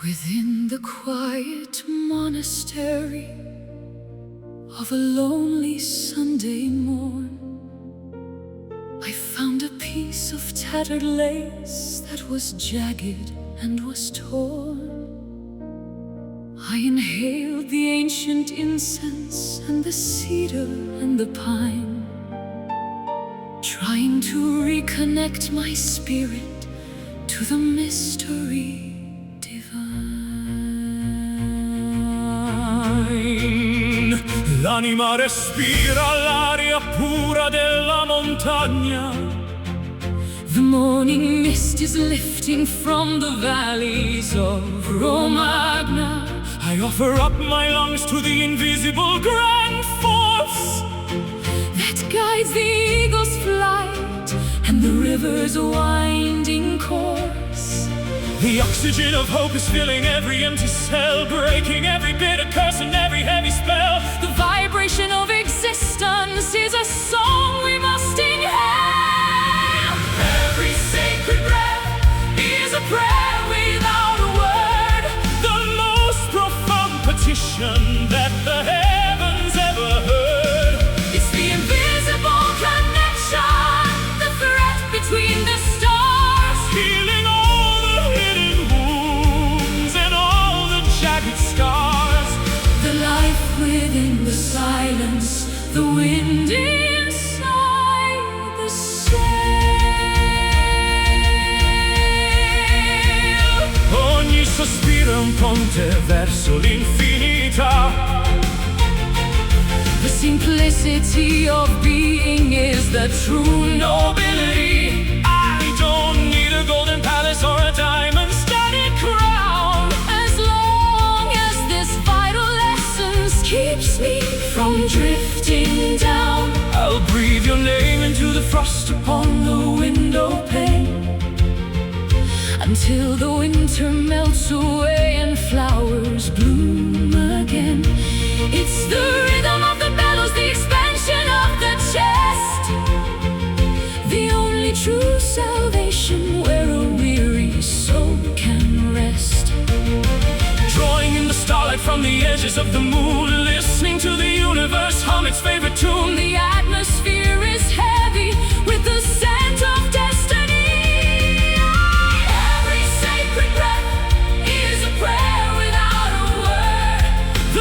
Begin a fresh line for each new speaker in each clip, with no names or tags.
Within the quiet monastery of a lonely Sunday morn, I found a piece of tattered lace that was jagged and was torn. I inhaled the ancient incense and the cedar and the pine, trying to reconnect my spirit to the mystery
L'anima respira l'aria pura della montagna.
The morning mist is lifting from the valleys of Romagna.
I offer up my lungs to the invisible grand force
that guides the eagle's flight and the river's winding course.
The oxygen of hope is filling every empty cell, breaking every bitter curse and every heavy spell.
The vibration of existence is a song we must inhale.
Every sacred breath is a prayer without a word, the most profound petition that the heavens ever heard.
It's the invisible connection, the thread between the stars,
healing all the hidden wounds and all the jagged scars.
the life within the silence, the wind inside the sail.
Ogni sospiro è un ponte verso l'infinità.
The simplicity of being is the true nobility.
I don't need a golden palace or a diamond-studded crown,
As long as this vital essence keeps me from drifting down,
I'll breathe your name into the frost
upon the window pane, until the winter melts away and flowers bloom again. It's the rhythm of the bellows, the expansion of the chest, the only true salvation where a weary soul can rest.
drawing in the starlight from the edges of the moon, listening to the universe hum its favorite tune.
The atmosphere is heavy with the scent of destiny. Every sacred breath is a prayer without a word,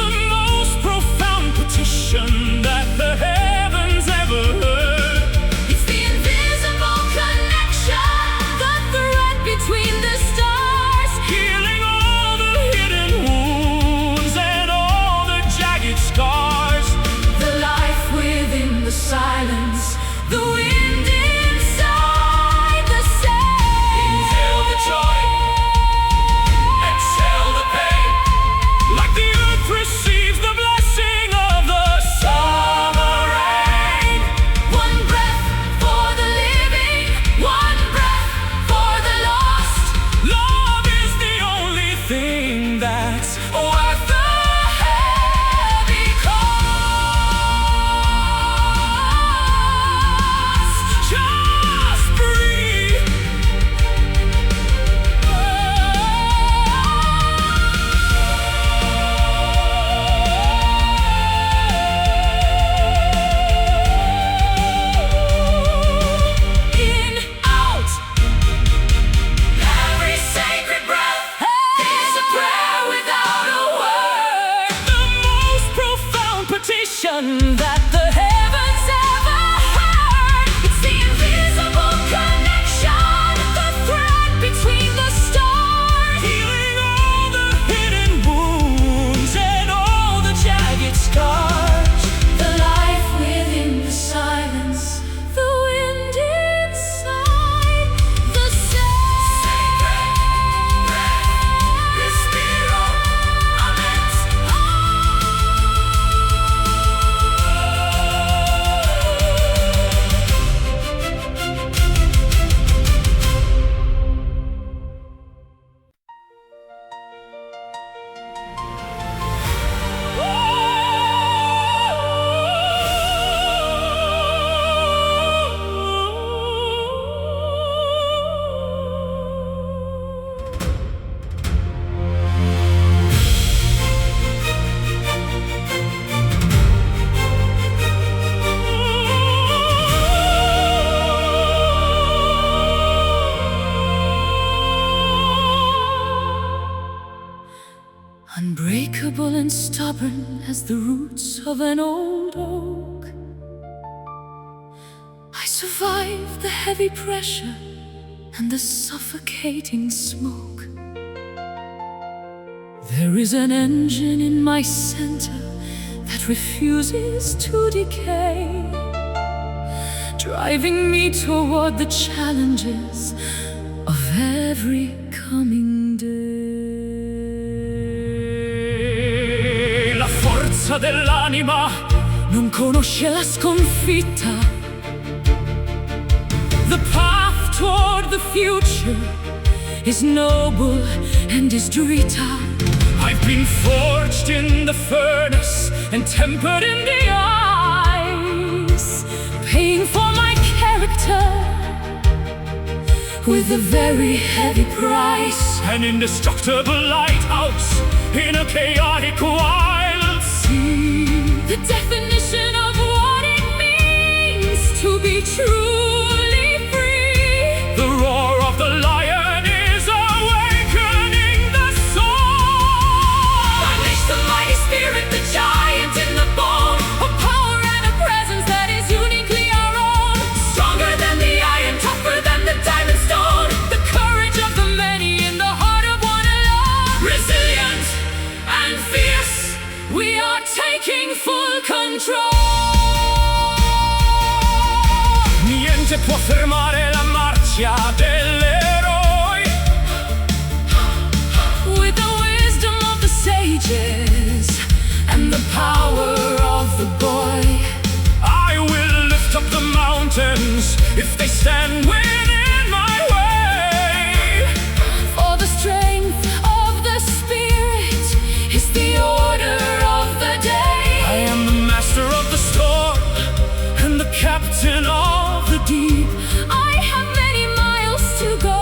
The most profound petition that the heavens ever heard.
it's the invisible connection, the thread between the stars,
Healing all the hidden wounds and all the jagged scars.
the life within the silence, the unbreakable and stubborn as the roots of an old oak. I survived the heavy pressure and the suffocating smoke. There is an engine in my center that refuses to decay, driving me toward the challenges of every coming day.
La forza dell'anima
non conosce la sconfitta. The path toward the future is noble and is dritta.
I've been forged in the furnace and tempered in the ice,
paying for my character with a very heavy price.
An indestructible lighthouse in a chaotic wild sea.
The definition of what it means to be truly free.
The roar of the lion is awakening the soul.
Unleash the mighty spirit, the giant in the bone. A power and a presence that is uniquely our own.
Stronger than the iron, tougher than the diamond stone.
The courage of the many in the heart of one alone.
Resilient and fierce,
we are taking full control.
Niente può fermare la marcia dell'eroe.
With the wisdom of the sages and the power of the boy,
I will lift up the mountains if they stand within my way.
for the strength of the spirit is the order of the day.
I am the master of the storm and the captain of the deep.
I have many miles to go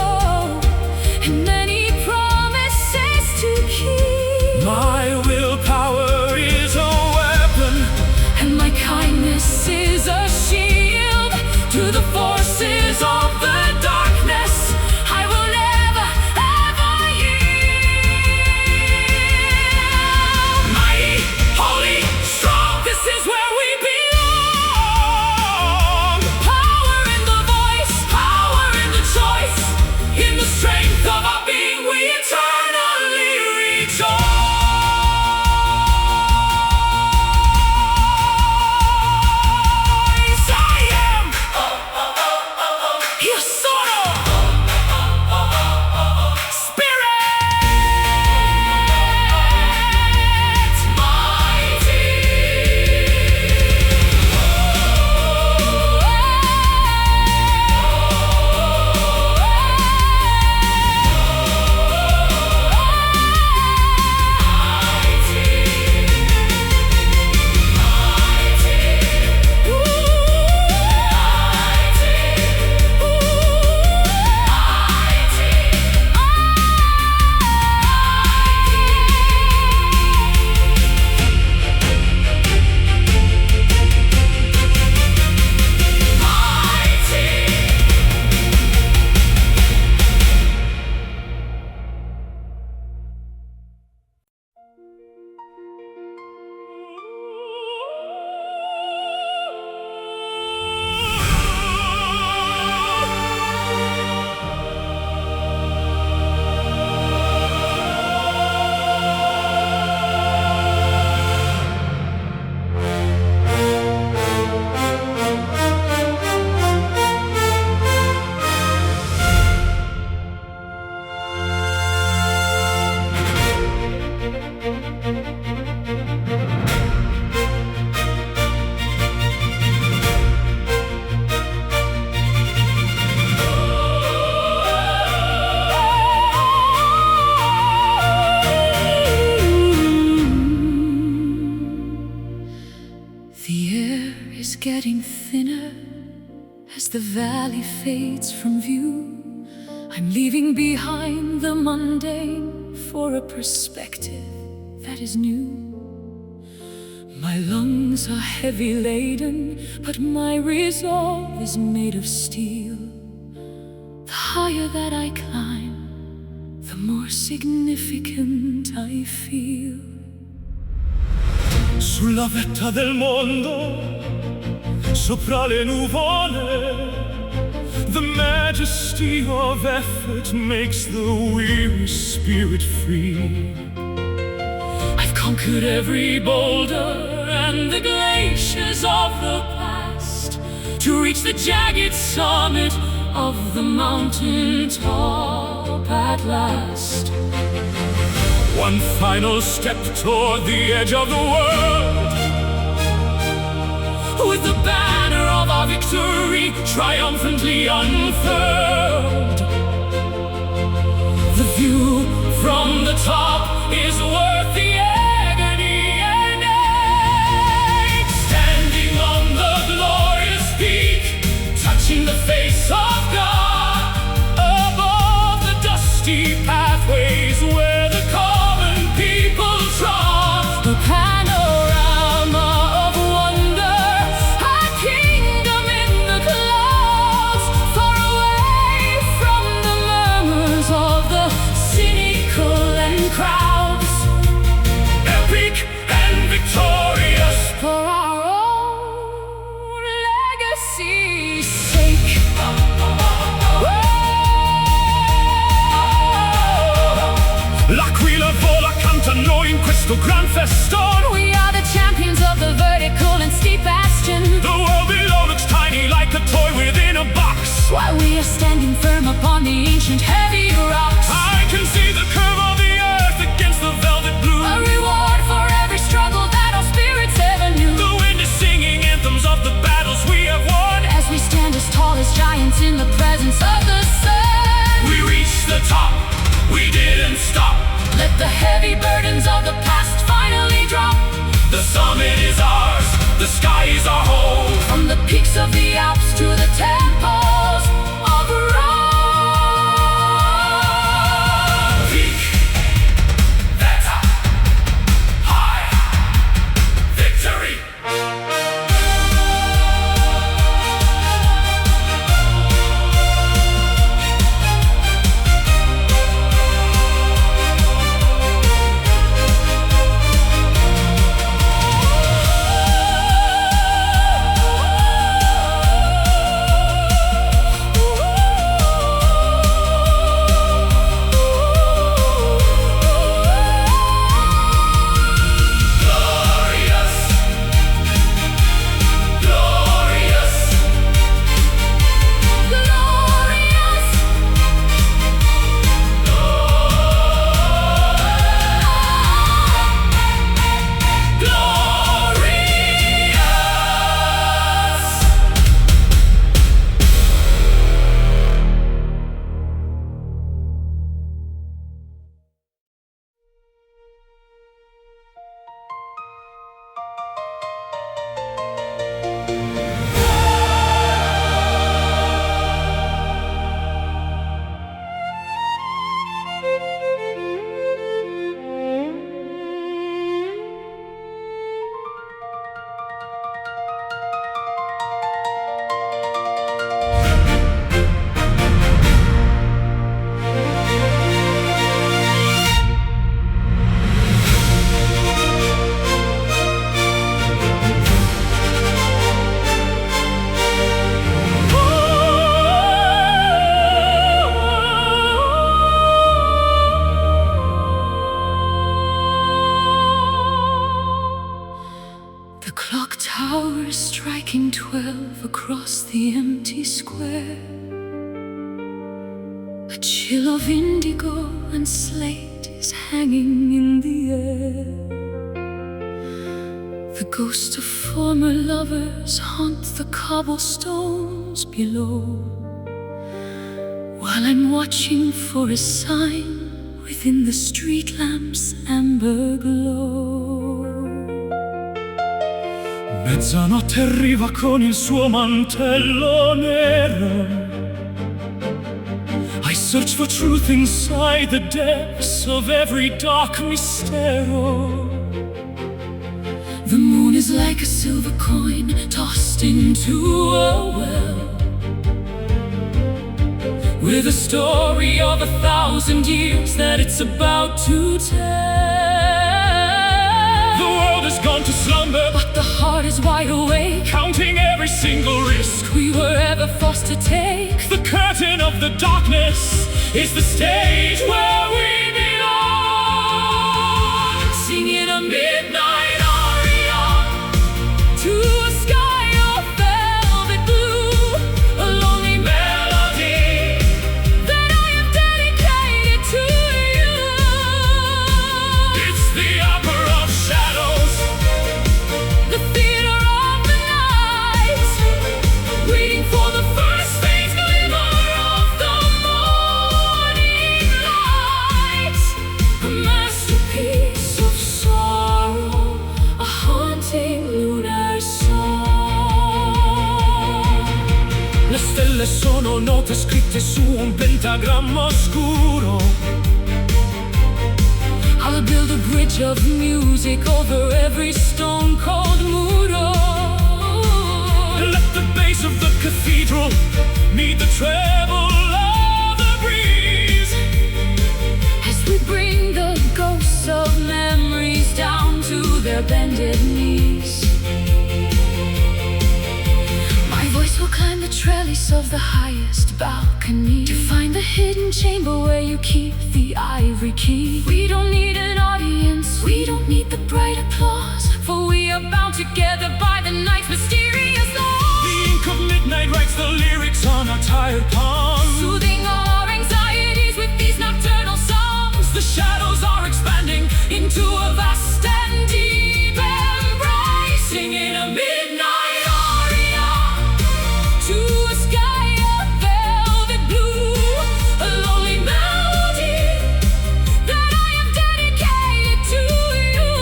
and many promises to keep.
My willpower is a weapon,
And my kindness is a shield to the forces of the darkness. I will never, ever yield.
mighty, holy, strong. This is where we belong.
Power in the voice,
Power in the choice, in the strength of our being, we eternally rejoice. I am. Io sono. Spirit. Mighty.
getting thinner as the valley fades from view. I'm leaving behind the mundane for a perspective that is new. My lungs are heavy laden, but my resolve is made of steel. The higher that I climb, the more significant I feel.
Sulla vetta del mondo, sopra le nuvole, the majesty of effort makes the weary spirit free. I've conquered every boulder and the glaciers of the past to reach the jagged summit of the mountain top at last. One final step toward the edge of the world, with the banner of our victory triumphantly unfurled. The view from the top is worth the agony and ache. Standing on the glorious peak, touching the face of God, above the dusty pathways where the common people trod. The panorama of wonder, a kingdom in the clouds, far away from the murmurs of the cynical and crowds. Epic and victorious for our own legacy's sake. L'aquila vola, cantano in questo gran festone.
We are the champions of the vertical and steep bastion,
The world below looks tiny, like a toy within a box,
while we are standing firm upon the ancient heavy rocks.
I can see the curve of the earth against the velvet blue.
A reward for every struggle that our spirits ever knew.
The wind is singing anthems of the battles we have won.
As we stand as tall as giants in the presence of the sun,
We reached the top, we didn't stop.
let the heavy burdens of the past finally drop.
The summit is ours, the sky is our home.
From the peaks of the Alps to the temples of Rome.
Peak, vetta, high, victory. Glorious, glorious,
Glorious,
glorious.
the clock tower is striking 12 across the empty square. A chill of indigo and slate is hanging in the air. The ghosts of former lovers haunt the cobblestones below, while I'm watching for a sign within the street lamp's amber glow.
Mezzanotte arriva con il suo mantello nero. I search for truth inside the depths of every dark mistero.
The moon is like a silver coin tossed into a well, with a story of 1,000 years that it's about to tell.
The world world has gone to slumber,
but the heart is wide awake,
counting every single risk
we were ever forced to take.
The curtain of the darkness is the stage where we belong,
singing a midnight aria to a sky of velvet blue, a lonely melody that I have dedicated to you.
It's the opera of shadows,
The theater of the night, waiting for the first faint glimmer of the morning light. A masterpiece of sorrow, a haunting lunar song.
le stelle sono note scritte su un pentagramma oscuro.
I'll build a bridge of music over every stone-cold muro.
Let the bass of the cathedral meet the treble of the breeze,
As we bring the ghosts of memories down to their bended knees. My voice will climb the trellis of the highest balcony to find the hidden chamber where you keep the ivory key. We don't need an audience, we don't need the bright applause, for we are bound together by the night's mysterious law.
the ink of midnight writes the lyrics on our tired palms.
Soothing our anxieties with these nocturnal songs.
The shadows are expanding
Into a vast and deep embrace, singing a midnight aria to a sky of velvet blue, a lonely melody that I have dedicated to you.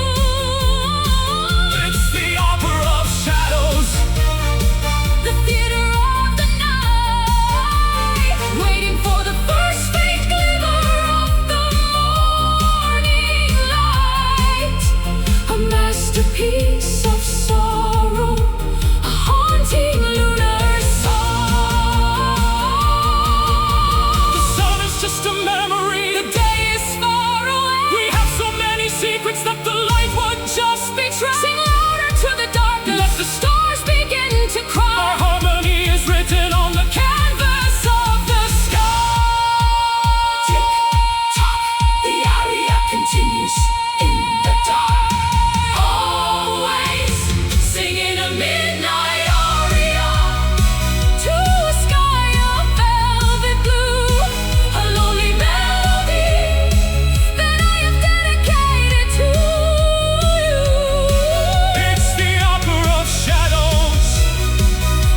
It's the opera of shadows,
The theater of the night, waiting for the first faint glimmer of the morning light. A masterpiece of sorrow, a haunting lunar song.
the sun is just a memory.
The day is far away.
We have so many secrets that the light would just betray.
Sing louder to the darkness. Let the stars begin to
Our
cry.
harmony is written on the
Canvas of the sky. Tick tock, the aria continues in the dark. Always singing a midnight aria to a sky of velvet blue, a lonely melody that I have dedicated to you.
It's the opera of shadows,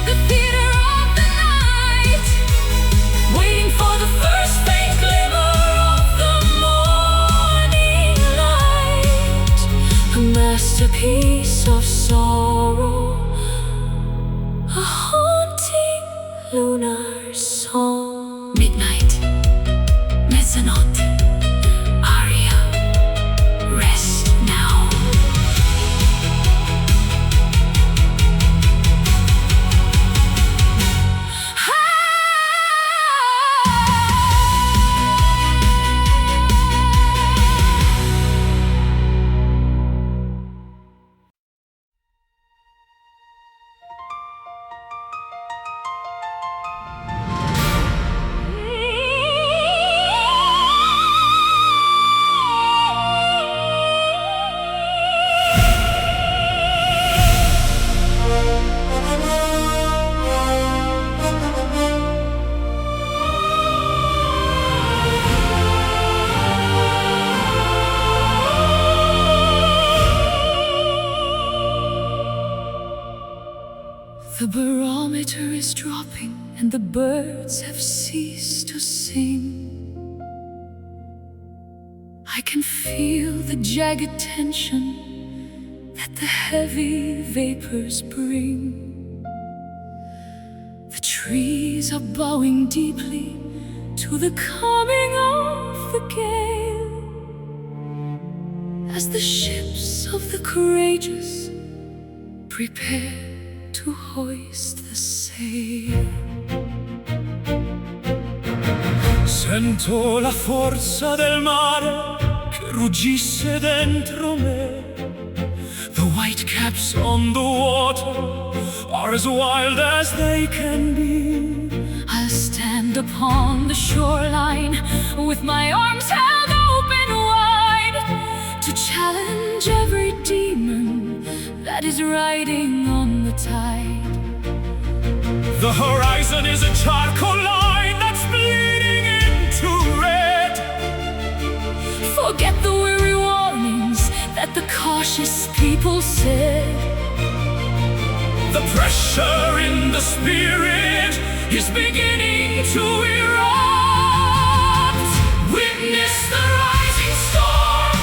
The theater of the night, waiting for the first faint glimmer of the morning light. A masterpiece of sorrow, a haunting lunar song. Midnight, mezzanotte, aria, rest now. The barometer is dropping and the birds have ceased to sing. I can feel the jagged tension that the heavy vapors bring. The trees are bowing deeply to the coming of the gale, as the ships of the courageous prepare to hoist the sail.
sento la forza del mare che ruggisse dentro me. The whitecaps on the water are as wild as they can be.
I'll stand upon the shoreline with my arms held open wide to challenge every demon that is riding on the tide.
The horizon is a charcoal line that's bleeding into red.
Forget the weary warnings that the cautious people said.
The pressure in the spirit is beginning to erupt. Witness the rising storm,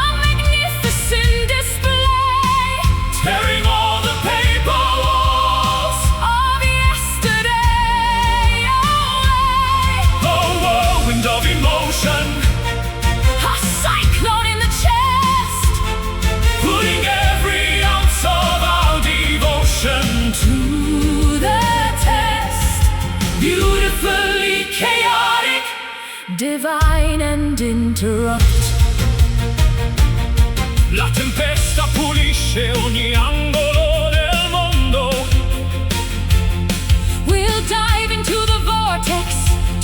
A magnificent display,
tearing all the paper walls
of yesterday away.
a whirlwind of emotion,
A cyclone in the chest,
putting every ounce of our devotion
to the test.
beautifully chaotic,
Divine and interrupt.
la tempesta pulisce ogni angolo del mondo.
We'll dive into the vortex,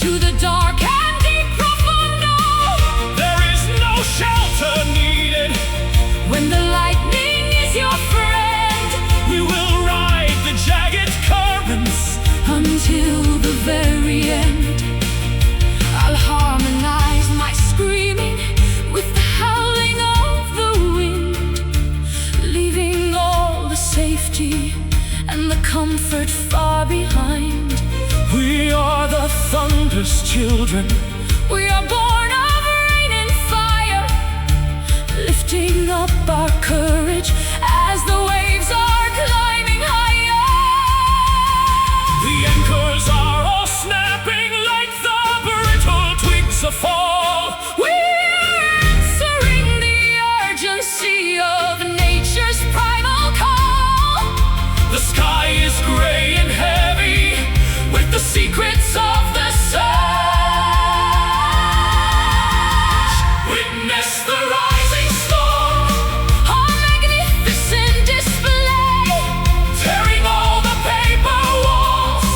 to the dark and deep profundo.
There is no shelter needed.
When the lightning is your friend,
We will ride the jagged currents
until the very end. I'll harmonize my screaming with the howling of the wind, leaving all the safety and the comfort far behind.
We are the thunder's children,
We are born of rain and fire, lifting up our courage as the waves are climbing higher.
the anchors are all snapping like the brittle twigs of fall.
We're answering the urgency of nature's primal call.
The sky is gray and heavy with the secrets of the surge. Witness the rising storm,
A magnificent display,
tearing all the paper walls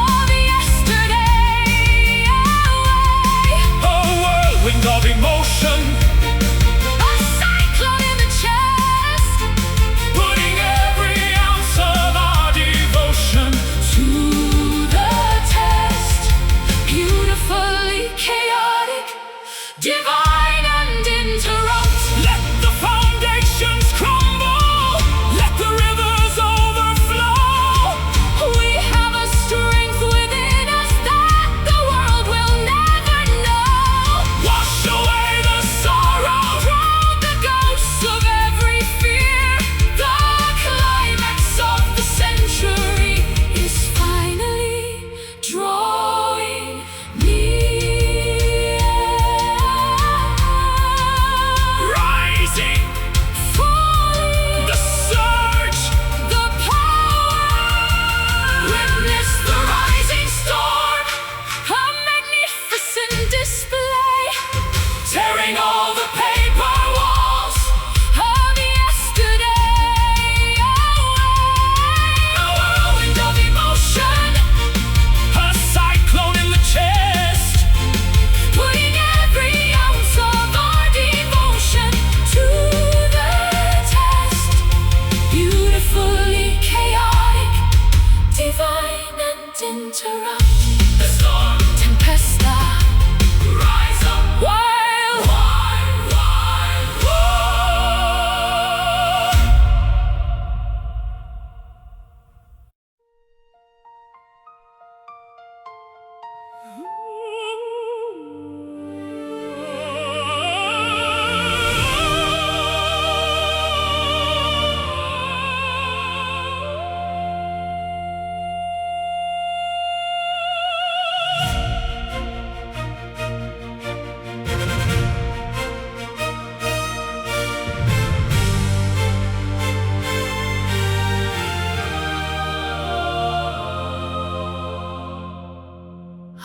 of yesterday away.
a whirlwind of emotion,
A cyclone in the chest,
putting every ounce of our devotion
to the test. Beautifully chaotic, divine and interrupt.
Let the foundations crumble, let the rivers overflow.
We have a strength within us that the world will never know.
Wash away the sorrow,
Drown the ghosts of every fear. The climax of the century is finally drawing near.
rising,
Falling,
the surge,
the power.
witness the rising storm,
A magnificent display
tearing all the paper walls,
of yesterday away.
a whirlwind of emotion, a cyclone in the chest,
Putting every ounce of our devotion to the test. Beautifully chaotic, divine and interrupt.
the storm,
Tempesta,
rise up,
wild.
wide, wide, wide.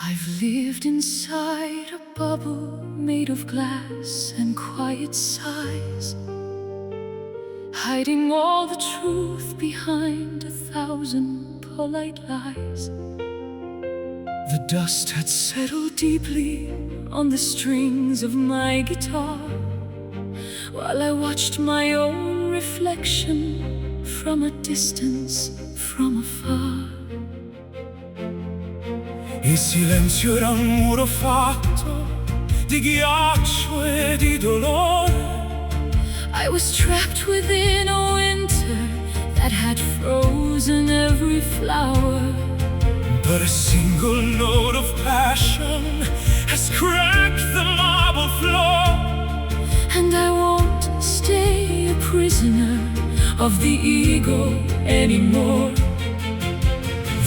I've lived inside a bubble made of glass and quiet sighs. hiding all the truth behind 1,000 polite lies. The dust had settled deeply on the strings of my guitar, while I watched my own reflection from a distance, from afar.
Il silenzio era un muro fatto di ghiaccio e di dolore.
I was trapped within a winter that had frozen every flower.
But a single note of passion has cracked the marble floor.
And I won't stay a prisoner of the ego anymore.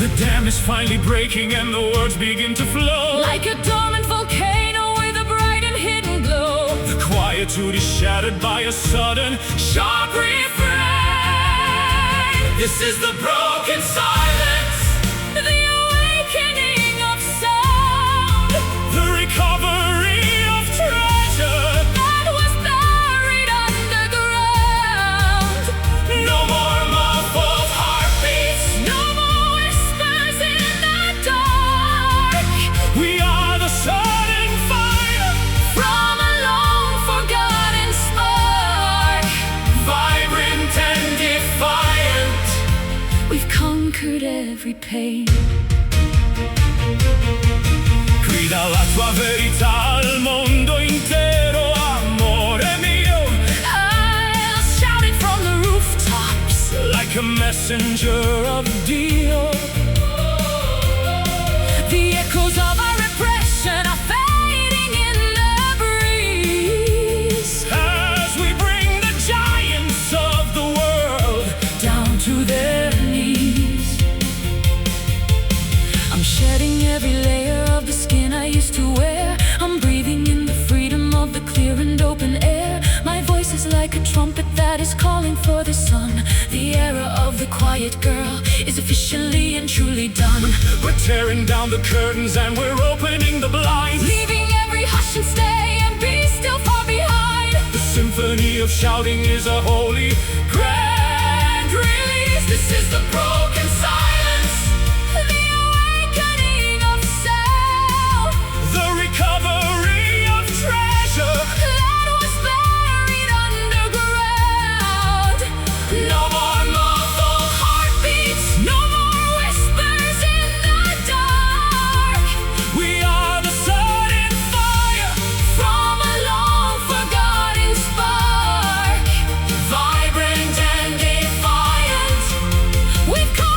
The dam is finally breaking and the words begin to flow.
Like a dormant volcano with a bright and hidden glow.
The quietude is shattered by a sudden, sharp refrain. This is the broken silence,
the awakening of sound,
the recovery of treasure
that was buried underground.
No more muffled heartbeats,
no more whispers in the dark.
We are the sudden fire
From a long forgotten spark,
vibrant and defiant.
we've conquered every pain.
Grida la tua verità al mondo intero, amore mio.
I'll shout it from the rooftops,
Like a messenger of Dio.
the echoes of our repression are fading in the breeze.
As we bring the giants of the world
Down to their knees, I'm shedding every layer of the skin I used to wear. I'm breathing in the freedom of the clear and open air. My voice is like a trumpet that is calling for the sun. The era of the quiet girl is officially and truly done.
We're tearing down the curtains and we're opening the blinds.
Leaving every hush and stay and be still far behind.
The symphony of shouting is a holy grand release. This is the broken silence,
The awakening of self
the recovery of treasure.
that was buried underground.
No more muffled
Heartbeats, no more whispers in the dark.
We are the sudden fire,
From a long forgotten spark,
vibrant and defiant.
we've come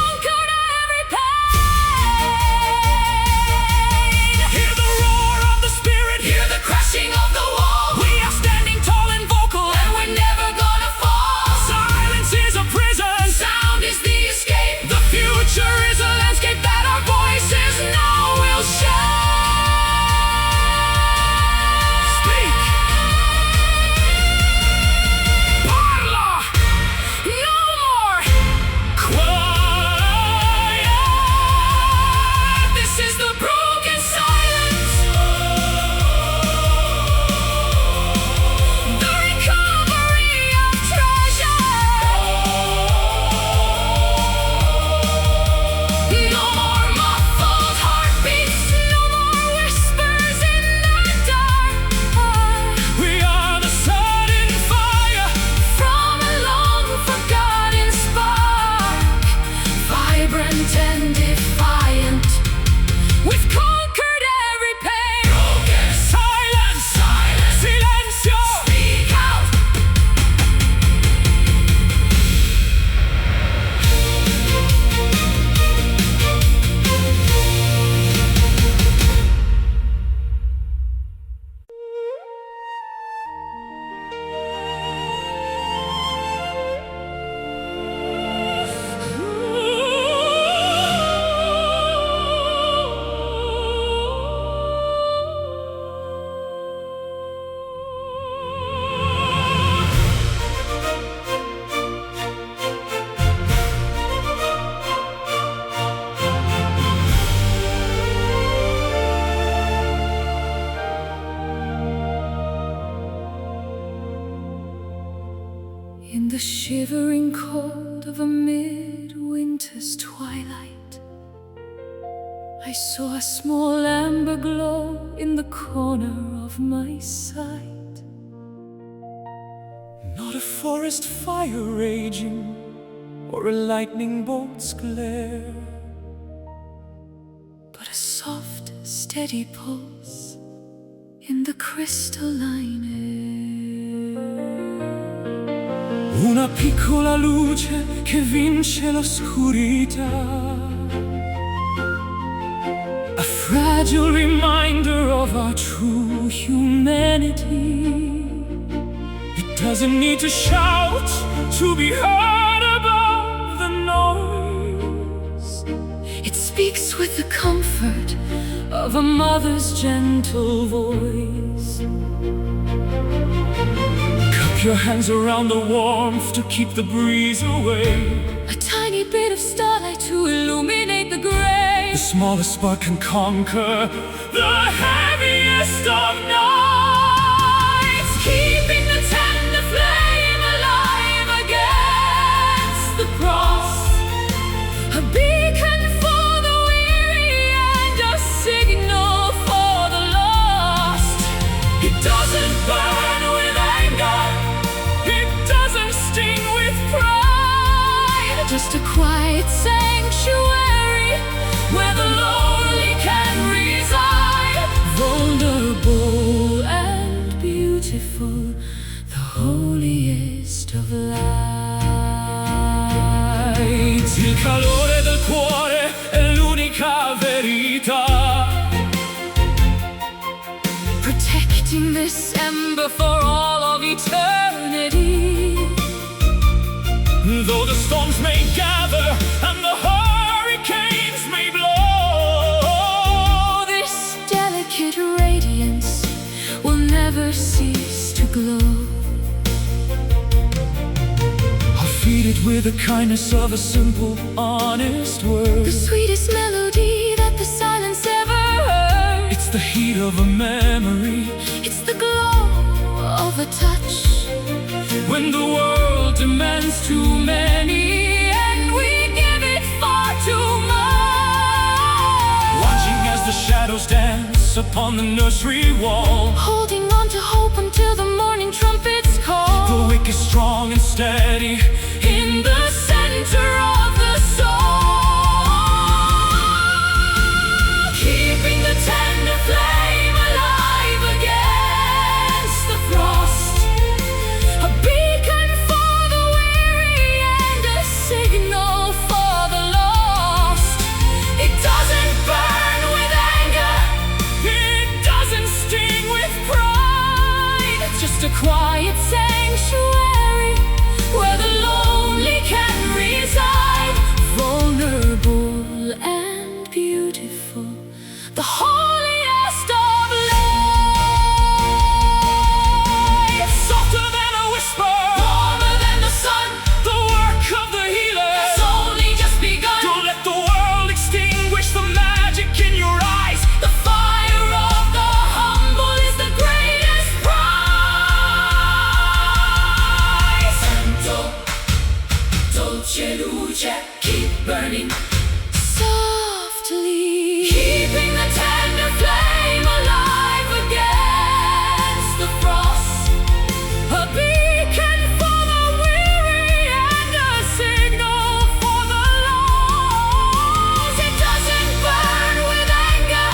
the shivering cold of a midwinter's twilight, I saw a small amber glow in the corner of my sight.
Not a forest fire raging, or a lightning bolt's glare,
but a soft, steady pulse in the crystalline air.
Una piccola luce che vince l'oscurità, a fragile reminder of our true humanity. It doesn't need to shout to be heard above the noise.
It speaks with the comfort of a mother's gentle voice.
Cup your hands around the warmth to keep the breeze away.
A tiny bit of starlight to illuminate the gray.
The smallest spark can conquer the heaviest of nights,
keeping the tender flame alive against the cross. A beacon for the weary and a signal for the lost.
It doesn't burn with anger, it doesn't sting with pride.
Just a quiet sanctuary where the lonely can reside. Vulnerable and beautiful, the holiest of lights.
Il calore del cuore è l'unica verità,
protecting this ember for all of eternity.
Though the storms may gather and the hurricanes may blow,
this delicate radiance will never cease to glow.
I'll feed it with the kindness of a simple, honest word.
The sweetest melody that the silence ever heard.
It's the heat of a memory,
it's the glow of a touch.
when the world demands too many and we give it far too much. Watching as the shadows dance upon the nursery wall,
holding on to hope until the morning trumpets call.
the wick is strong and steady
In the center of the soul, keeping the tender flame alive against the frost. A beacon for the weary and a signal for the lost. It doesn't burn with anger,
it doesn't sting with pride.
just a quiet sanctuary where the lonely can reside. Vulnerable and beautiful, the holiest of life.
Softer than a whisper,
Warmer than the sun,
the work of the healer.
it's only just begun.
Don't let the world extinguish the magic in your eyes.
The fire of the humble is the greatest prize. Santo, dolce luce, keep burning softly, keeping the tender flame alive against the frost. A beacon for the weary and a signal for the lost. It doesn't burn with anger,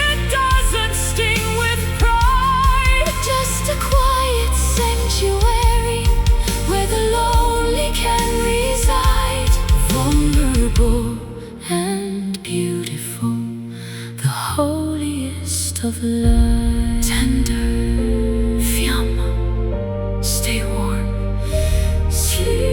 It doesn't sting with pride.
just a quiet sanctuary where the lonely can reside. Vulnerable and beautiful, the holiest of life. Tender fiamma, stay warm, sleep.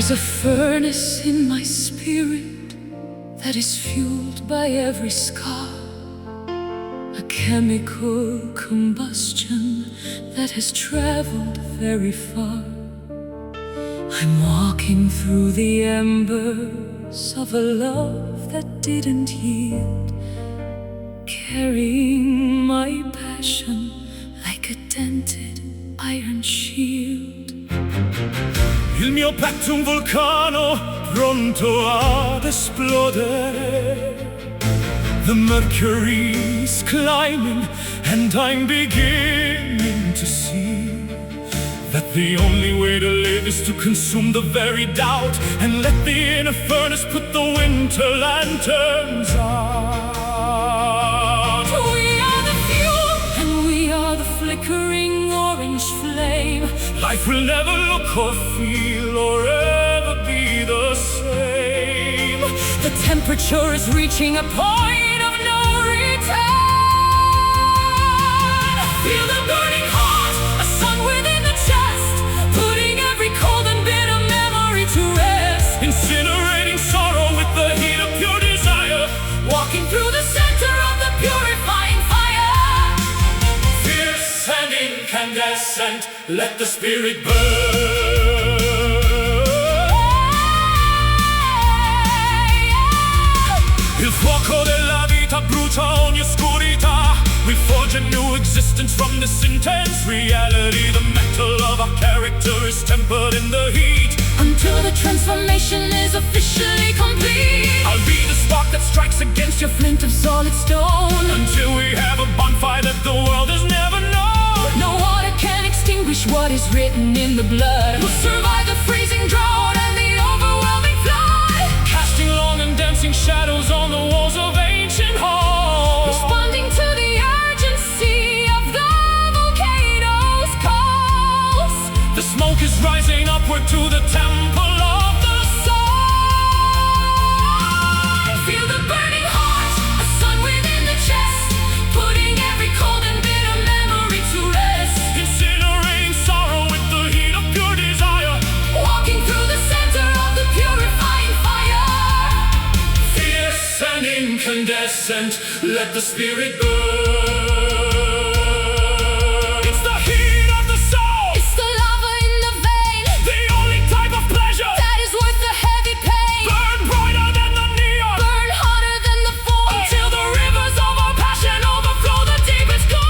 There's a furnace in my spirit that is fueled by every scar, a chemical combustion that has traveled very far. I'm walking through the embers of a love that didn't yield, carrying my passion like a dented iron shield.
Il mio petto è un vulcano pronto ad esplodere. The mercury's climbing and I'm beginning to see that the only way to live is to consume the very doubt and let the inner furnace put the winter lanterns out.
We are the fuel and we are the flickering orange flame.
Life will never look or feel or ever be the same.
The temperature is reaching a point of no return. Feel the burning heart, a sun within the chest, putting every cold and bitter memory to rest.
Incinerating sorrow with the heat of pure desire,
Walking through the center of the purifying fire.
fierce and incandescent, let the spirit burn. Il fuoco della vita brucia ogni oscurità. We forge a new existence from this intense reality. The metal of our character is tempered in the heat.
Until the transformation is officially complete.
I'll be the spark that strikes against your
Flint of solid stone.
until we have a bonfire that the world has never known.
No water can extinguish what is written in the blood. We'll survive the freezing drought and the overwhelming flood.
Casting long and dancing shadows on the walls of ancient halls.
Responding to the urgency of the volcano's calls.
The smoke is rising upward to the temple of the sun.
Feel the burning heart, a sun within the chest, putting every cold and bitter memory to rest.
Incinerating sorrow with the heat of pure desire.
Walking through the center of the purifying fire.
Fierce and incandescent, let the spirit burn. It's the heat of the soul,
It's the lava in the vein
the only type of pleasure.
that is worth the heavy pain.
Burn brighter than the neon,
Burn hotter than the forge.
until the rivers of our passion overflow the deepest gold.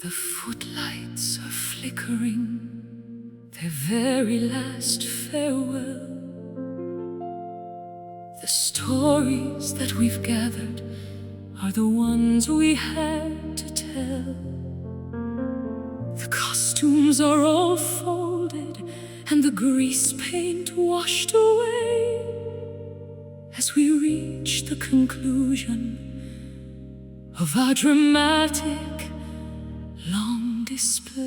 The footlights are flickering their very last farewell. The stories that we've gathered are the ones we had to tell. The costumes are all folded and the grease paint washed away as we reach the conclusion of our dramatic long display.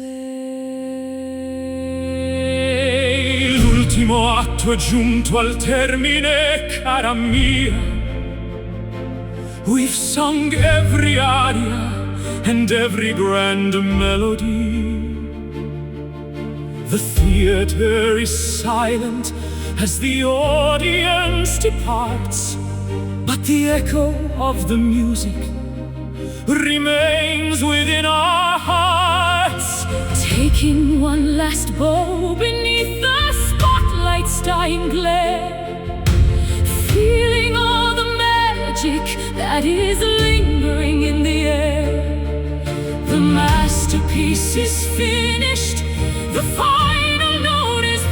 L'ultimo atto è giunto al termine, cara mia. We've sung every aria and every grand melody. The theater is silent as the audience departs, but the echo of the music remains within our hearts.
Taking one last bow beneath the spotlight's dying glare, feeling all the magic that is lingering in the air. The masterpiece is finished, the final note is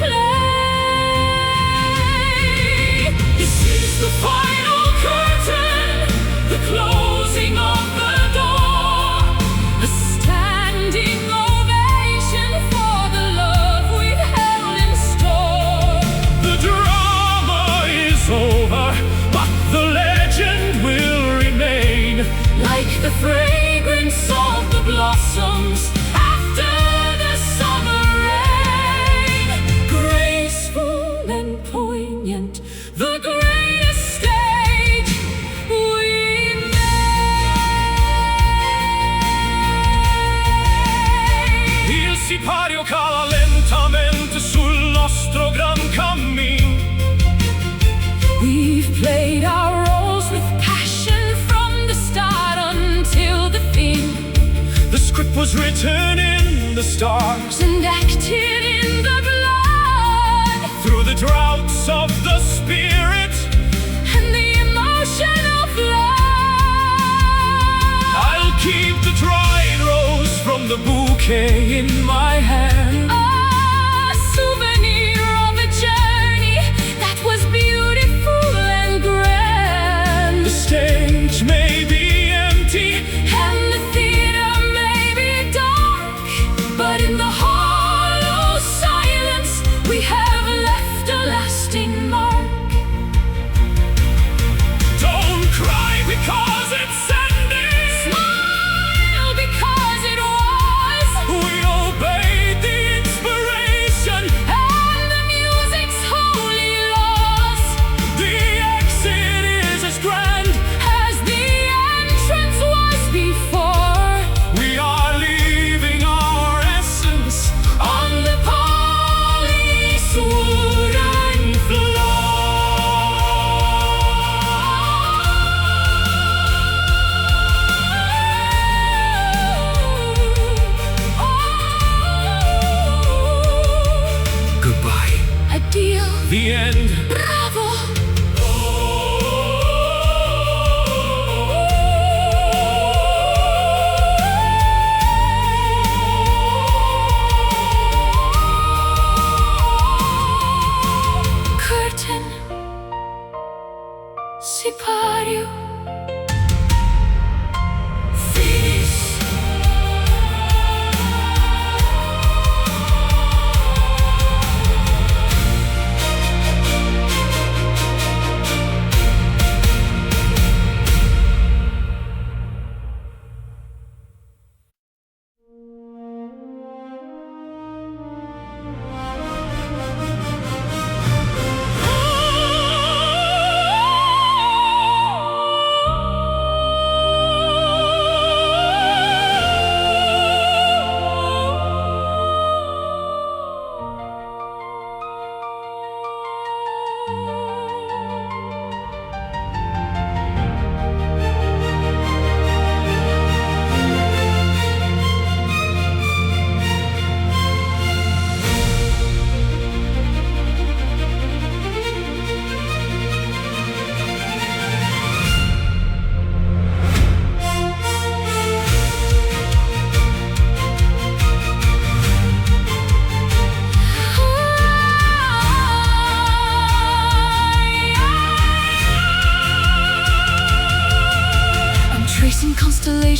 played. This is the final curtain, the closing of the door, a standing ovation for the love we've held in store.
The drama is over, but the legend will remain,
like the fragrance of the blossoms after the summer rain. Graceful and poignant, the greatest stage we made.
il sipario cala lentamente sul nostro gran cammin.
We've played our roles with passion from the start until the fin.
The script was written in the stars
And acted in the blood,
through the droughts of the spirit.
and the emotion of love.
I'll keep the dried rose from the bouquet in my hand.
A souvenir of a journey that was beautiful and grand.
The stage may be empty,
And the theater may be dark, but in the hollow silence we have left a lasting mark.
don't cry because it's ending.
Smile because it was
We obeyed the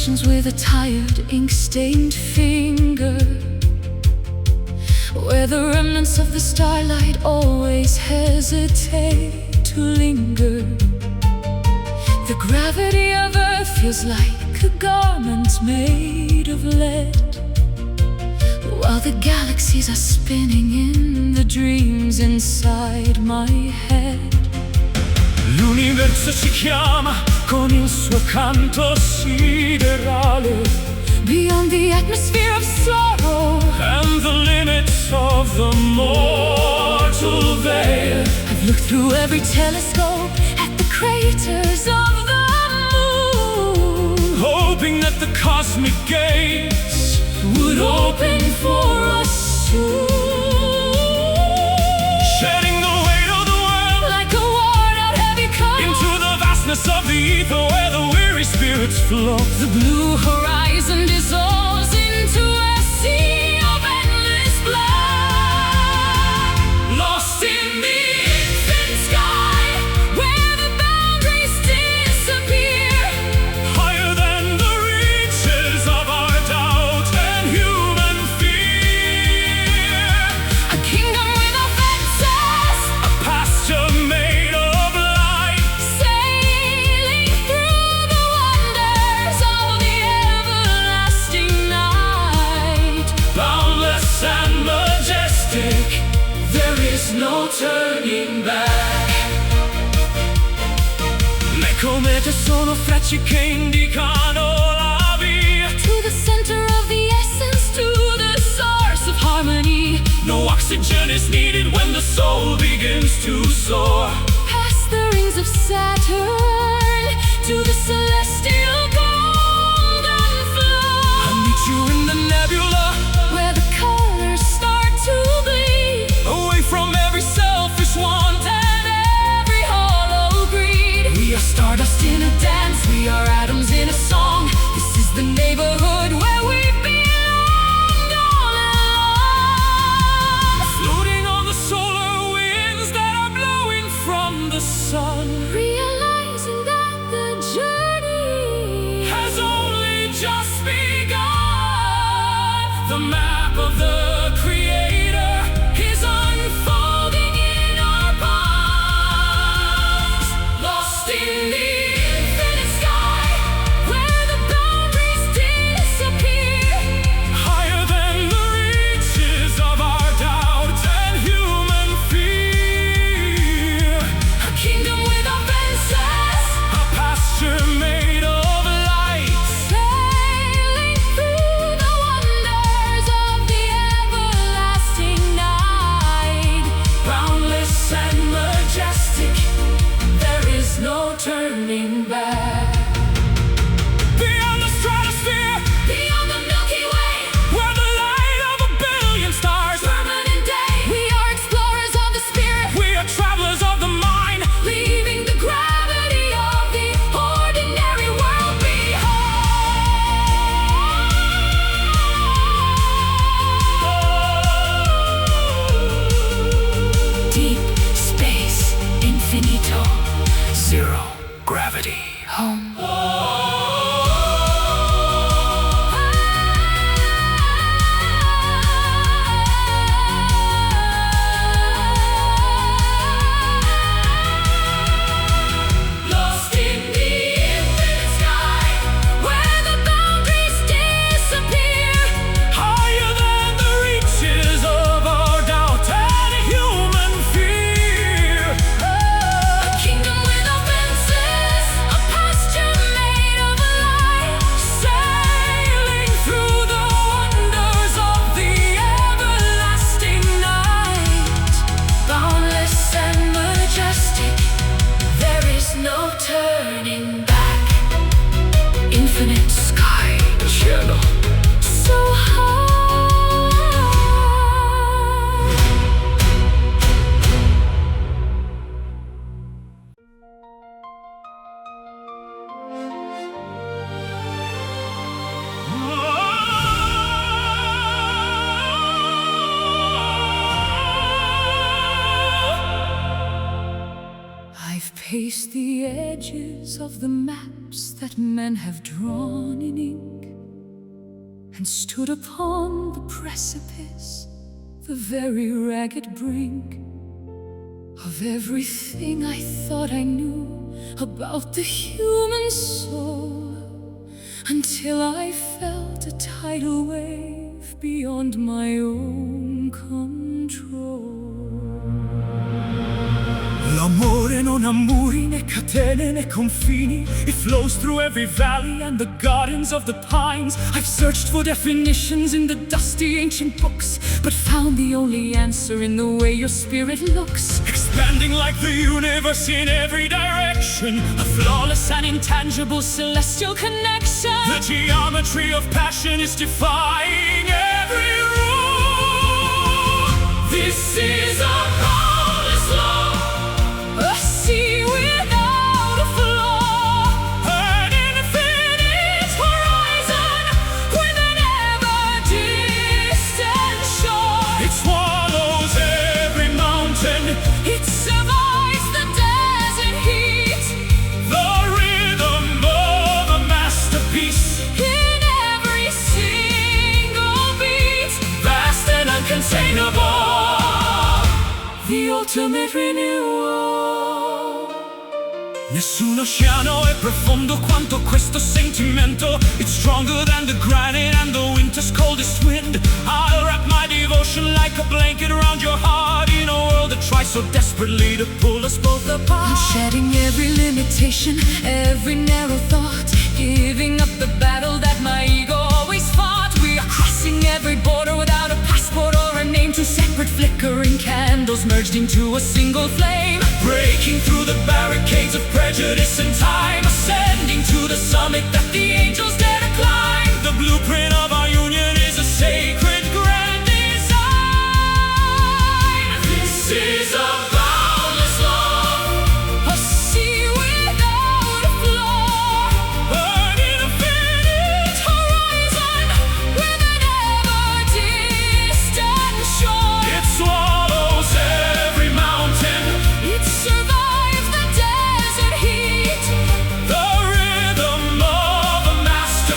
reflections with a tired, ink-stained finger, where the remnants of the starlight always hesitate to linger. The gravity of Earth feels like a garment made of lead, while the galaxies are spinning in the dreams inside my head.
L'universo ci chiama con il suo canto siderale,
beyond the atmosphere of sorrow
and the limits of the mortal veil.
I've looked through every telescope at the craters of the moon,
hoping that the cosmic gates
would open for us soon.
Shedding the weight of the world
like a worn-out heavy coat
into the vastness of the ether where the weary spirits float.
The blue horizon dissolves into a sea of endless black,
Lost in the
infinite sky, where the boundaries disappear,
higher than the reaches of our doubt and human fear.
a kingdom without fences,
A pasture made of light,
sailing through the wonders of the everlasting night.
boundless and majestic, there is no turning back. Me come te sono frecce che indicano la via,
To the center of the essence, to the source of harmony,
no oxygen is needed when the soul begins to soar.
past the rings of Saturn, to the celestial golden flow,
I meet you in the nebula,
where the colors start to bleed,
away from every selfish want.
and every hollow greed.
We are
Stardust in a dance, we are atoms in a song. This is the neighborhood where we belong all along.
floating on the solar winds that are blowing from the sun.
Realizing that the journey
Has only just begun. The map of the Creator is unfolding in our palms.
lost in the infinite sky, where the boundaries disappear,
Higher than the reaches of our doubt and human fear.
a kingdom without fences,
A pasture made of light,
sailing through the wonders of the everlasting night.
boundless and majestic,
There is no turning back.
beyond the stratosphere,
Beyond the Milky Way,
where the light of a billion stars.
permanent day, we are explorers of the spirit,
We are travelers of the mind.
leaving the gravity of the ordinary world behind. Deep space, infinito,
Zero gravity.
home. Lost in the infinite sky, where the boundaries disappear,
Higher than the reaches of our doubt and human fear.
a kingdom without fences, a pasture made of light,
Sailing through the wonders of the everlasting night.
boundless and majestic. There is no turning back. Infinite sky,
Luciano.
so high. I've paced the edges of the maps that men have drawn in ink, and stood upon the precipice, the very ragged brink of everything I thought I knew about the human soul, until I felt a tidal wave beyond my own control.
L'amore non ha muri, né catene, né confini. It flows through every valley and the gardens of the pines. I've searched for definitions in the dusty ancient books, but found the only answer in the way your spirit looks. Expanding like the universe in every direction,
A flawless and intangible celestial connection.
the geometry of passion is defying every rule. This is a boundless love,
A sea without a flaw,
an infinite
horizon with an ever-distant shore.
It swallows every mountain,
It survives the desert heat,
the rhythm of a masterpiece.
in every single beat,
Vast and uncontainable,
the ultimate renewal.
nessun oceano è profondo quanto questo sentimento. It's stronger than the granite and the winter's coldest wind. I'll wrap my devotion like a blanket around your heart, in a world that tries so desperately to pull us both apart.
I'm shedding every limitation, every narrow thought, giving up the battle that my ego always fought. We are crossing every border without a passport or a name. Two separate flickering candles merged into a single flame,
Breaking through the barricades of prejudice and time, ascending to the summit that the angels dare to climb. The blueprint of our union is a sacred grand design. This is a boundless love,
a sea without a flaw,
an infinite
horizon with an ever-distant shore.
It swallows every mountain,
It survives the desert heat,
the rhythm of a masterpiece.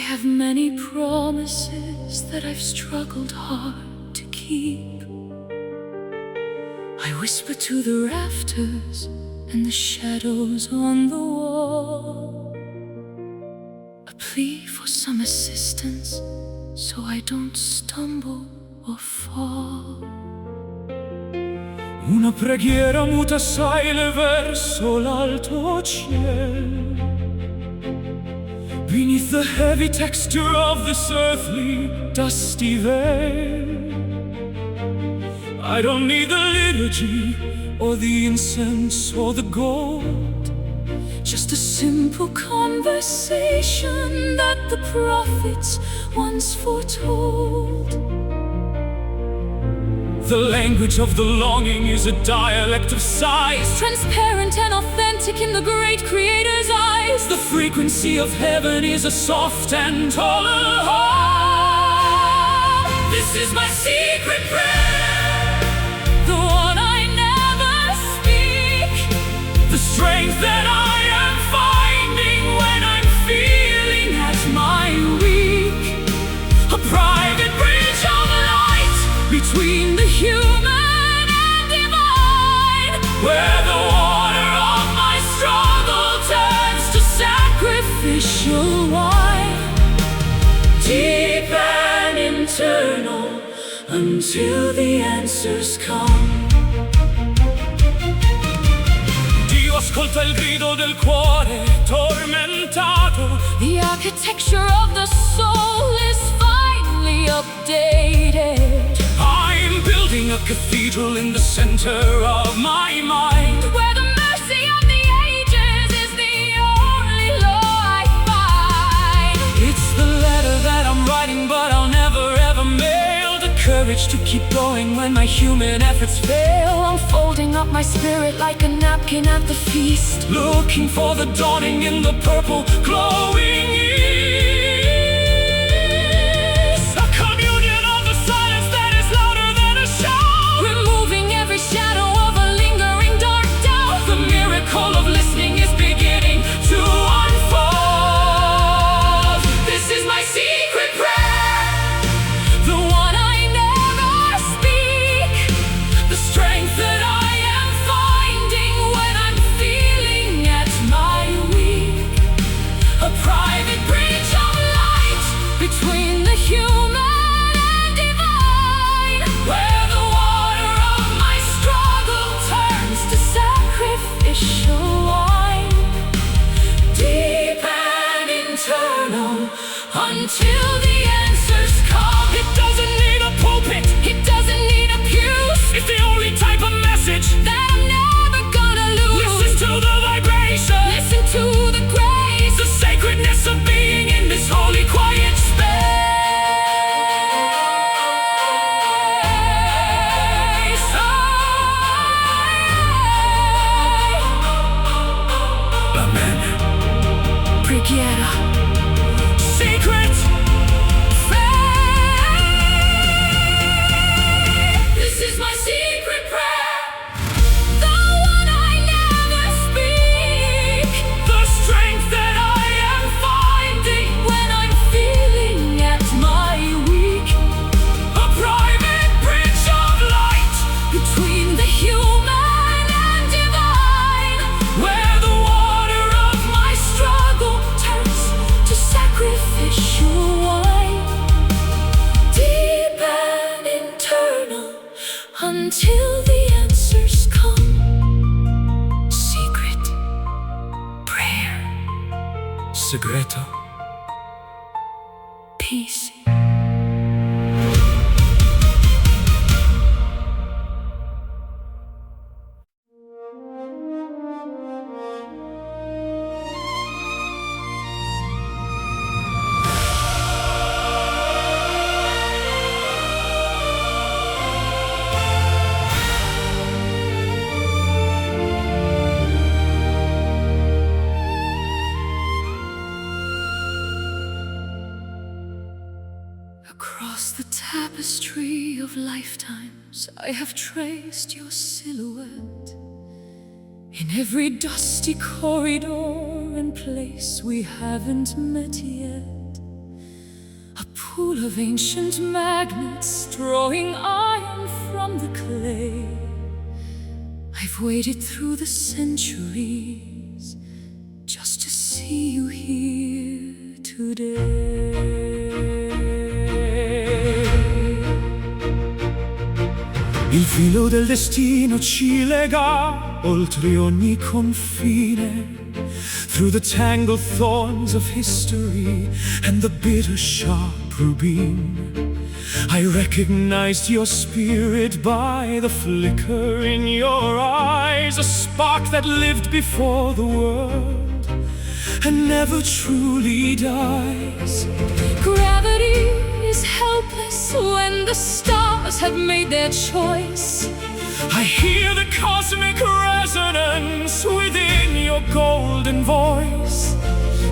have many promises that I've struggled hard to keep. I whisper to the rafters and the shadows on the wall, a plea for some assistance so I don't stumble or fall.
Una preghiera muta sale verso l'alto cielo. Beneath the heavy texture of this earthly dusty veil, I don't need the liturgy or the incense or the gold,
just a simple conversation that the prophets once foretold.
The language of the longing is a dialect of sighs,
transparent and authentic in the great Creator's eyes.
The frequency of heaven is a soft and tolerant hum. This is my secret prayer,
the one I never speak,
the strength that I am finding when I'm feeling at my weak, a private bridge of light between the human and divine, where the water of my struggle turns to sacrificial wine, deep and internal, until the answers come. Dio ascolta il grido del cuore tormentato.
The architecture of the soul is finally updated.
I'm building a cathedral in the center of my mind,
where the mercy of the ages is the only law I find.
It's the letter that I'm writing, but I'll never ever mail. The courage to keep going when my human efforts fail.
I'm folding up my spirit like a napkin at the feast,
looking for the dawning in the purple glowing east. A communion of the silence that is louder than a shout,
removing every shadow of a lingering dark doubt.
The miracle of listening is beginning to unfold. This is my secret prayer,
the one I never speak,
the strength that I am finding when I'm feeling at my weak, a private bridge of light
between the human and divine,
where the water of my struggle turns to sacrificial wine, deep and internal, until the answers come. It doesn't need a pulpit,
it doesn't need a pew.
it's the only type of message
that I'm never gonna lose.
Listen to the vibration,
listen to the grace,
the sacredness of being in this holy quiet space. Amen.
Preghiera,
Secret faith. This is my secret prayer,
the one I never speak,
the strength that I am finding
when I'm feeling
at my weak, a private bridge of light
between the human and divine,
where the water of my struggle
turns to sacrificial wine,
deep and internal,
until the answers come. Secret prayer,
segreto.
peace. Across the tapestry of lifetimes, I have traced your silhouette in every dusty corridor and place we haven't met yet. pool of ancient magnets, drawing iron from the clay. I've waited through the centuries just to see you here today.
Il filo del destino ci lega oltre ogni confine, through the tangled thorns of history and the bitter sharp rubine. I recognized your spirit by the flicker in your eyes, a spark that lived before the world and never truly dies.
Gravity is helpless when the stars have made their choice.
I hear the cosmic resonance within your golden voice.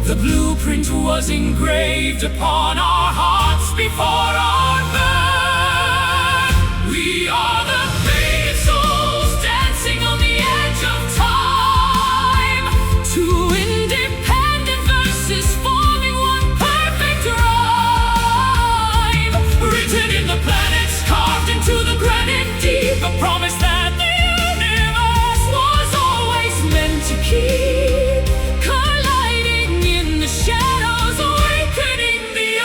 The blueprint was engraved upon our hearts before our birth. We are the faded souls dancing on the edge of time. Two independent verses forming one perfect rhyme. Written in the planets, carved into the granite deep, a promise that the universe was always meant to keep. Colliding in the shadows, awakening the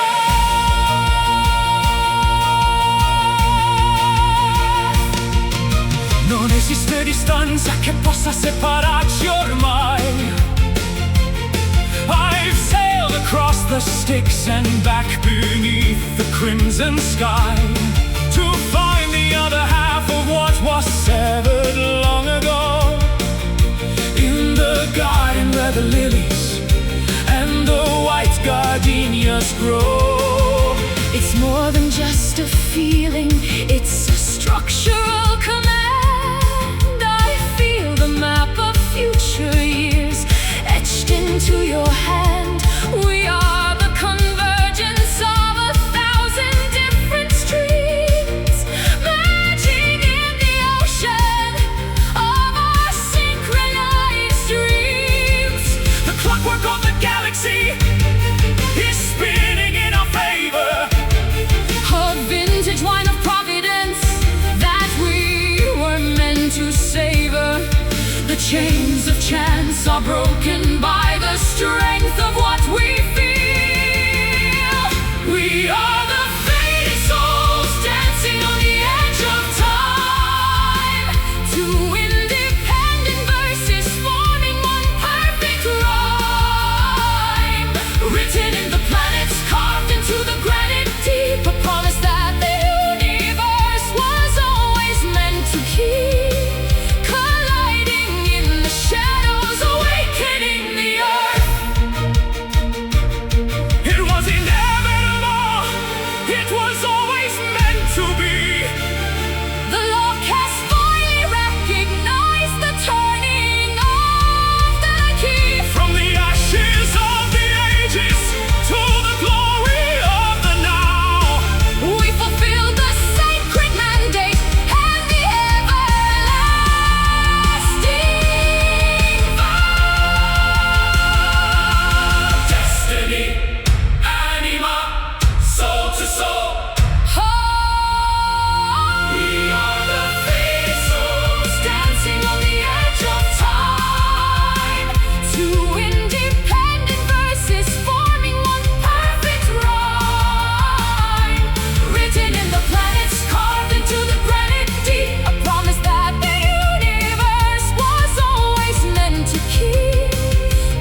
earth.
Non esiste distanza che possa separarci ormai. I've sailed across the Styx and back beneath the crimson sky to find the other half of what was severed long ago. In the garden where the lilies and the white gardenias grow.
It's more than just a feeling, it's a structural command. I feel the map of future years etched into your hand. We are the convergence of 1,000 different streams, merging in the ocean of our synchronized dreams.
The clockwork of the galaxy is spinning in our favor.
A vintage wine of providence that we were meant to savor. The chains of chance are broken by the strength of what we feel.
We are the faded souls dancing on the edge of time.
Two independent verses forming one perfect rhyme.
Written in the planets, carved into the granite deep,
A promise that the universe was always meant to keep. Colliding in the shadows, awakening the earth.
it was inevitable. It was always meant to be.
The lock has finally recognized the turning of the key.
From the ashes of the ages to the glory of the now.
We fulfill the sacred mandate and the everlasting vow.
Destiny, anima, soul to soul. We are the faded souls dancing on the edge of time.
Two independent verses forming one perfect rhyme. Written in the planets, carved into the granite deep. A promise that the universe was always meant to keep.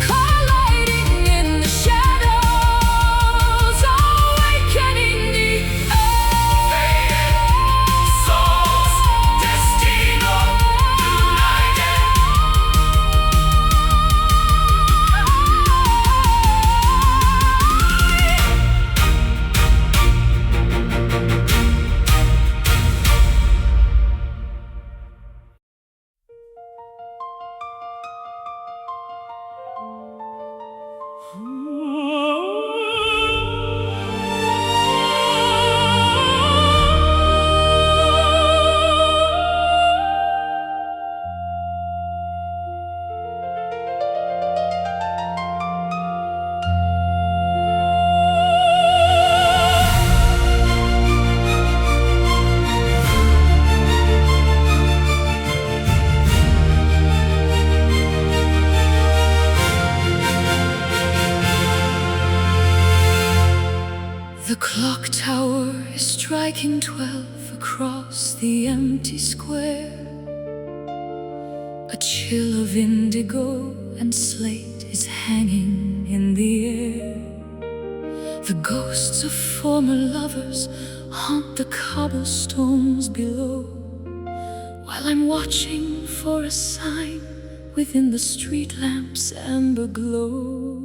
Colliding in the shadows, awakening the earth.
Souls, destino, united.
The clock tower is striking 12 across the empty square. A chill of indigo and slate is hanging in the air. The ghosts of former lovers haunt the cobblestones below, while I'm watching for a sign within the street lamp's amber glow.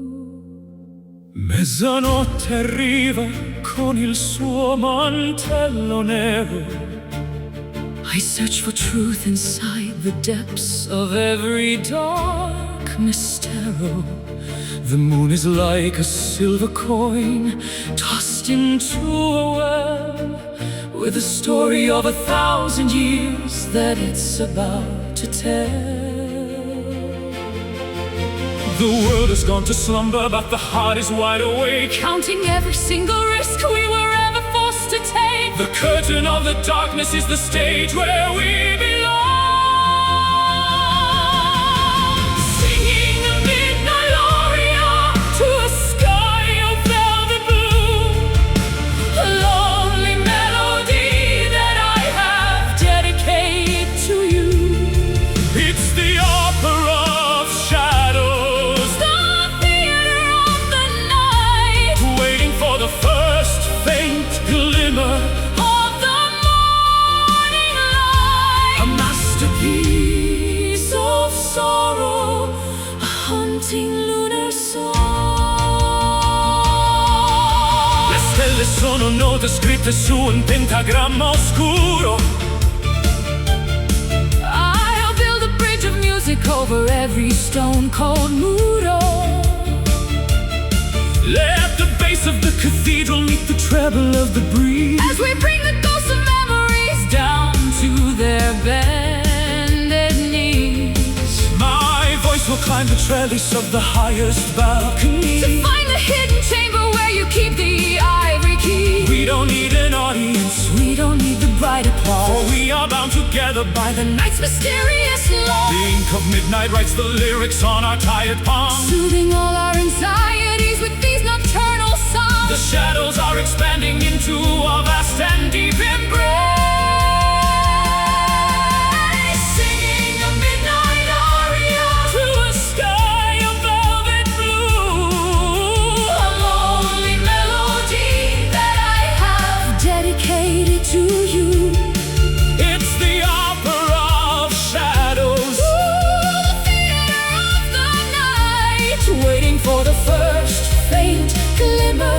Mezzanotte arriva con il suo mantello nero.
I search for truth inside the depths of every dark mistero.
The moon is like a silver coin
Tossed into a well, with the story of 1,000 years that it's about to tell.
The world has gone to slumber, but the heart is wide awake,
counting every single risk we were ever forced to take.
The curtain of the darkness is the stage where we belong.
Singing a midnight aria to a sky of velvet blue, a lonely melody that I have dedicated to you.
It's the opera of shadows,
the theater of the night,
waiting for the first faint glimmer
of the morning light.
a masterpiece
Of sorrow, a haunting lunar song.
Le stelle sono note scritte su un pentagramma oscuro.
I'll build a bridge of music over every stone cold muro.
Let the bass of the cathedral meet the treble of the breeze,
As we bring the ghosts of memories down to their bended knees,
my voice will climb the trellis of the highest balcony.
to find the hidden chamber where you keep the ivory key.
We don't need an audience,
We don't need the bright
for
applause,
we are bound together by the night.
night's mysterious law,
The ink of midnight writes the lyrics on our tired palms.
soothing all our anxieties with these nocturnal songs.
The shadows are expanding into a vast and deep embrace.
Singing a midnight aria
To a sky of velvet blue,
a lonely melody that I have dedicated to you.
it's the opera of shadows,
The theater of the night,
waiting for the first
faint glimmer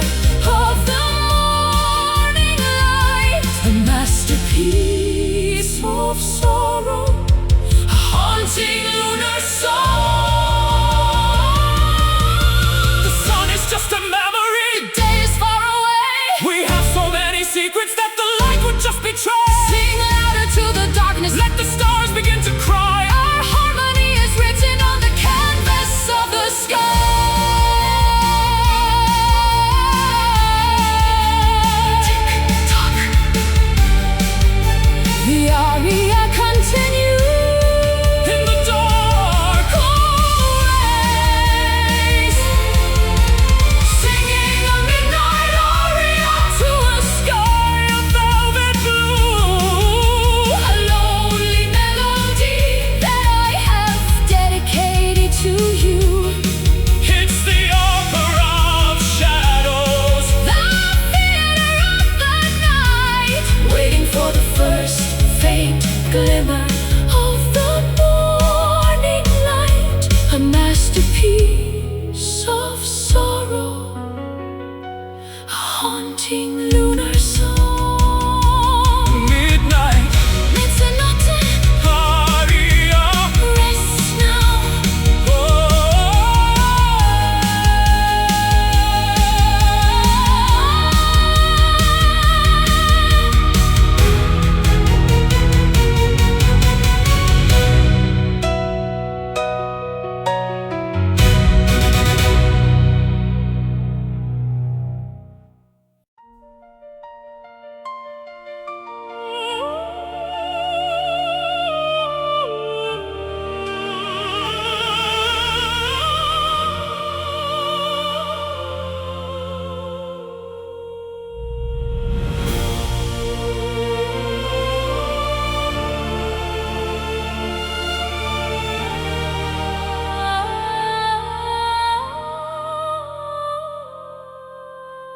of the morning light.
a masterpiece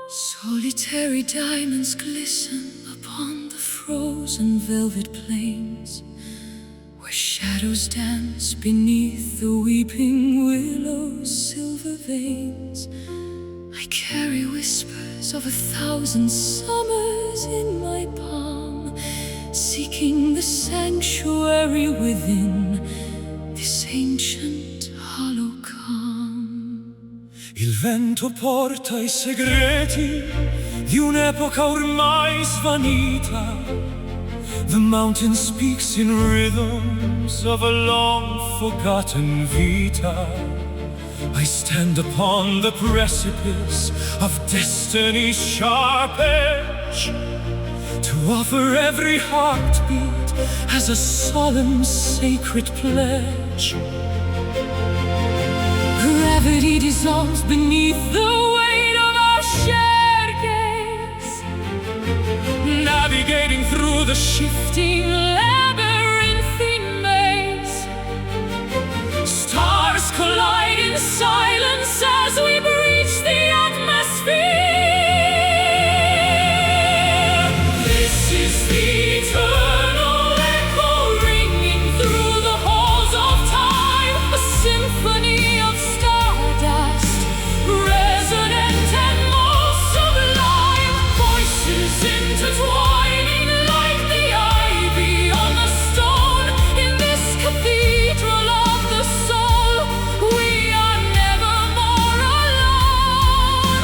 Solitary diamonds glisten upon the frozen velvet plains, where shadows dance beneath the weeping willow's silver veins. I carry whispers of 1,000 summers in my palm, seeking the sanctuary within this ancient hollow calm.
Il vento porta i segreti di un'epoca ormai svanita. The mountain speaks in rhythms of a long forgotten vita. I stand upon the precipice of destiny's sharp edge, to offer every heartbeat as a solemn sacred pledge.
Gravity dissolves beneath the weight of our shared gaze,
navigating through the
shifting labyrinthine maze.
Stars collide in silence as we breach the atmosphere. This is the eternal echo ringing through the halls of time,
a symphony of stardust,
resonant and most sublime. Voices intertwining like the ivy on the stone.
in this cathedral of the soul, we are never more alone.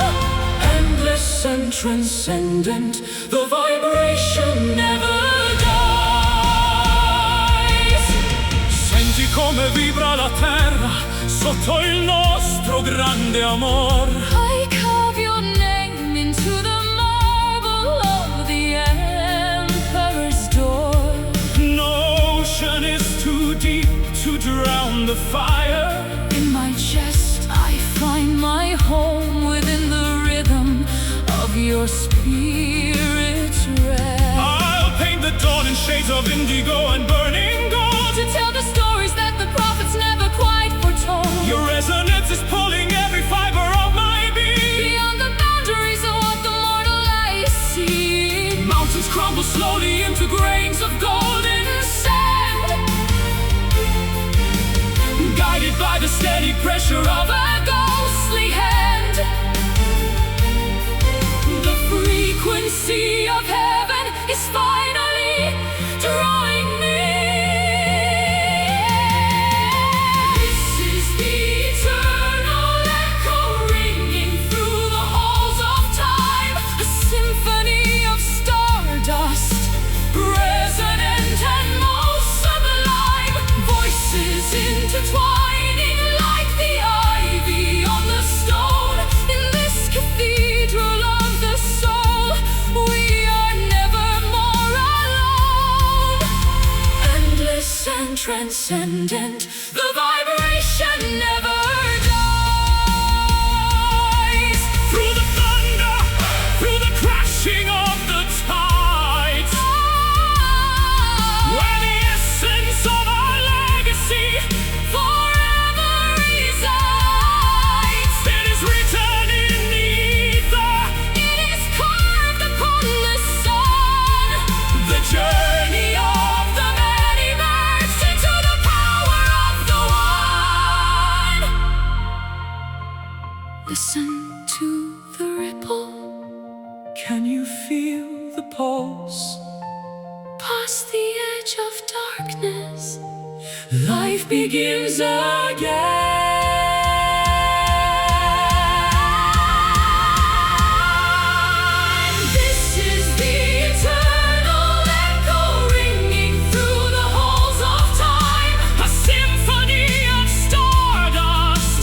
Endless and transcendent, the vibration never dies. Senti come vibra la terra sotto il nostro grande amor.
I carve your name into the marble of the emperor's door.
No ocean is too deep to drown the fire.
In my chest I find my home within the rhythm of your spirit's rest.
I'll paint the dawn in shades of indigo and burning gold,
To tell the stories that the prophets never quite foretold.
your resonance is pulling every fiber of my being.
Beyond the boundaries of what the mortal eyes see,
Mountains crumble slowly into grains of golden sand, guided by the steady pressure of a
ghostly hand.
The frequency of heaven is finally drawing me. This is the eternal echo ringing through the halls of time,
A symphony of stardust,
resonant and most sublime. Voices intertwining like the ivy on the stone.
in this cathedral of the soul, we are never more alone.
Endless and transcendent, the vibration never dies. Through the thunder, through the crashing of the tides, where the essence of our legacy
Forever resides.
it is written in the ether.
It is carved upon the sun.
The journey of the many merged into the power of the one.
Listen to the ripple
Can you feel the pulse?
past the edge of darkness.
Life begins again. This is the eternal echo ringing through the halls of time, a symphony of stardust,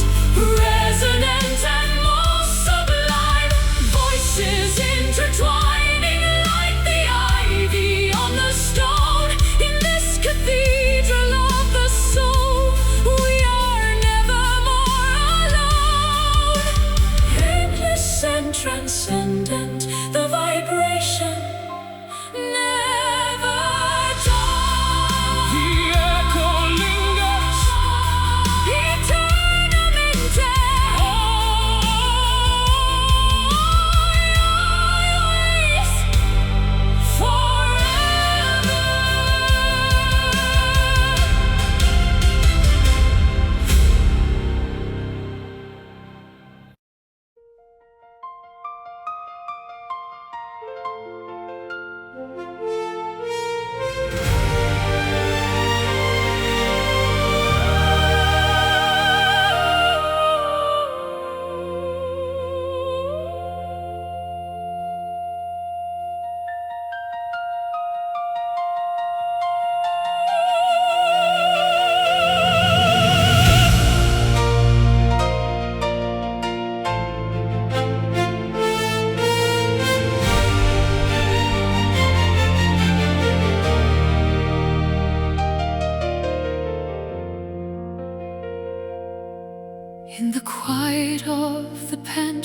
resonant and most sublime. Voices intertwining like the ivy on the stone.
In this cathedral of the soul, we are never more alone.
Endless and transcendent, the vibration
Never die.
the echo lingers.
Eternamente.
Oh,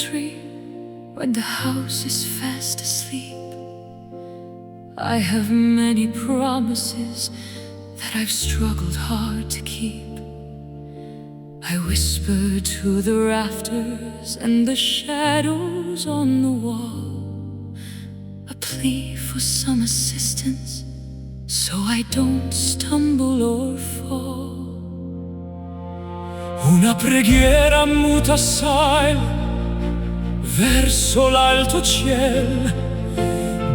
tree when the house is fast asleep. I have many promises that I've struggled hard to keep. I whisper to the rafters and the shadows on the wall, a plea for some assistance so I don't stumble or fall.
Una preghiera muta assai verso l'alto ciel,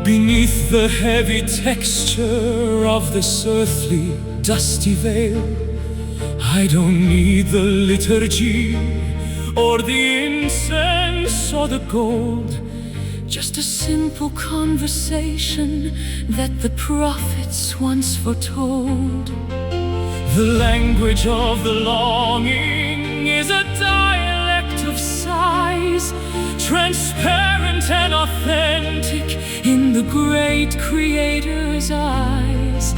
beneath the heavy texture of this earthly dusty veil. I don't need the liturgy or the incense or the gold, just a simple conversation that the prophets once foretold. The language of the longing is a dialect of sighs, transparent and authentic in the great Creator's eyes.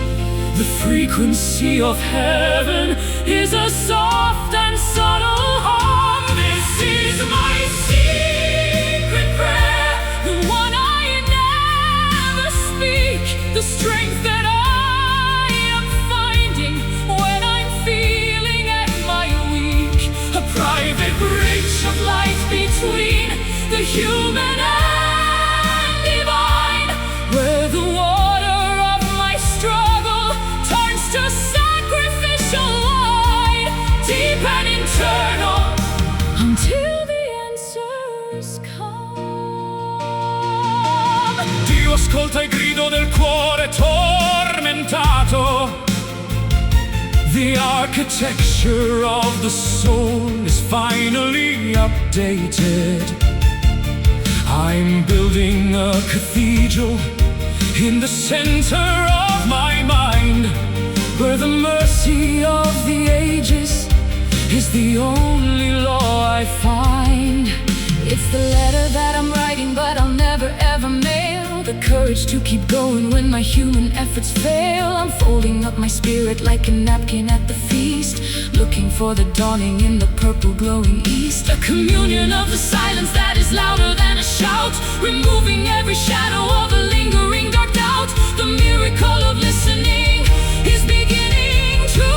The frequency of heaven is a soft and subtle hum. This is my secret prayer, the one I never speak, the strength that I am finding when I'm feeling at my weak. A private bridge of light between the human and divine, where the water of my struggle turns to sacrificial wine, deep and internal, until the answers come. Dio ascolta il grido del cuore tormentato. The architecture of the soul is finally updated. I'm building a cathedral in the center of my mind, where the mercy of the ages is the only law I find.
It's the letter that I'm writing, but I'll never ever mail. The courage to keep going when my human efforts fail. I'm folding up my spirit like a napkin at the feast, looking for the dawning in the purple glowing east. A communion of the silence that is louder than a shout, removing every shadow of a lingering dark doubt. The miracle of listening is beginning to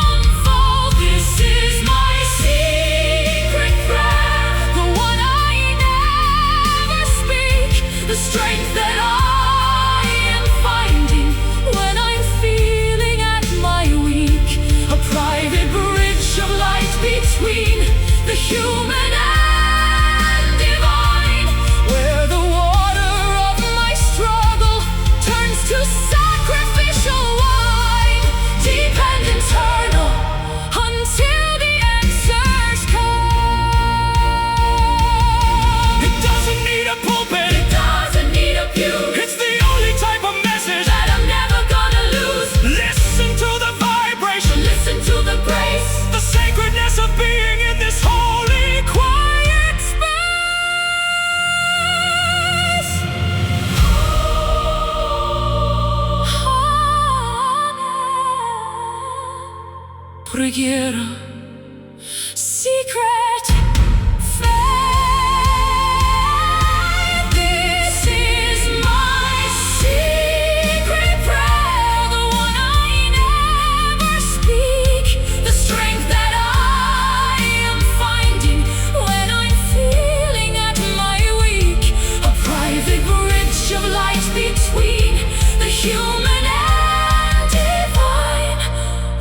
unfold. This is my secret prayer, the one I never speak, the strength that I am finding when I'm feeling at my weak. A private bridge of light between the human and divine, where the water of my struggle turns to sacrificial wine, deep and internal, until the answers come.
It doesn't need a pulpit,
It doesn't need a pew,
it's the only type of message
that I'm never gonna lose.
Listen to the vibration,
Listen to the grace,
the sacredness of being in this holy, quiet space.
Preghiera, secret faith. This is my secret prayer, the one I never speak, the strength that I am finding when I'm feeling at my weak. A private bridge of light between the human and divine,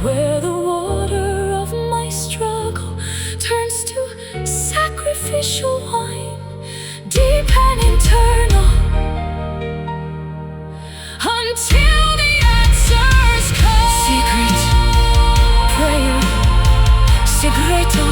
where the water of my struggle turns to sacrificial wine, deep and internal, until the answers come. Secret prayer, secreto.